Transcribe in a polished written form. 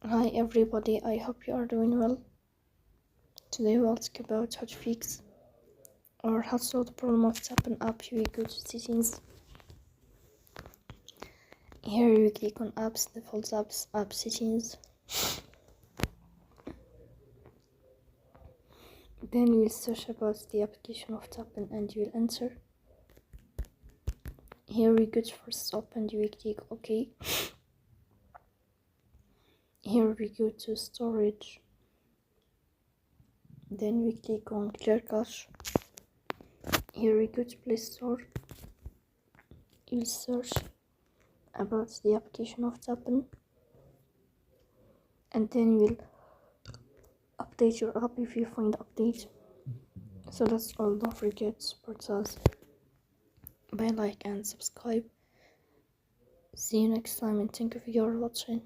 Hi everybody, I hope you are doing well. Today we'll talk about how to fix or how to solve the problem of Tapon app. You go to settings. Here you click on apps, default apps, app settings. Then you will search about the application of Tapon and you will enter. Here we go to first stop and you will click OK. Here we go to storage. Then we click on clear cache. Here we go to Play Store. You will search about the application of Tapon and then you will update your app if you find update. So that's all. Don't forget to support us by like and subscribe. See you next time and thank you for your watching.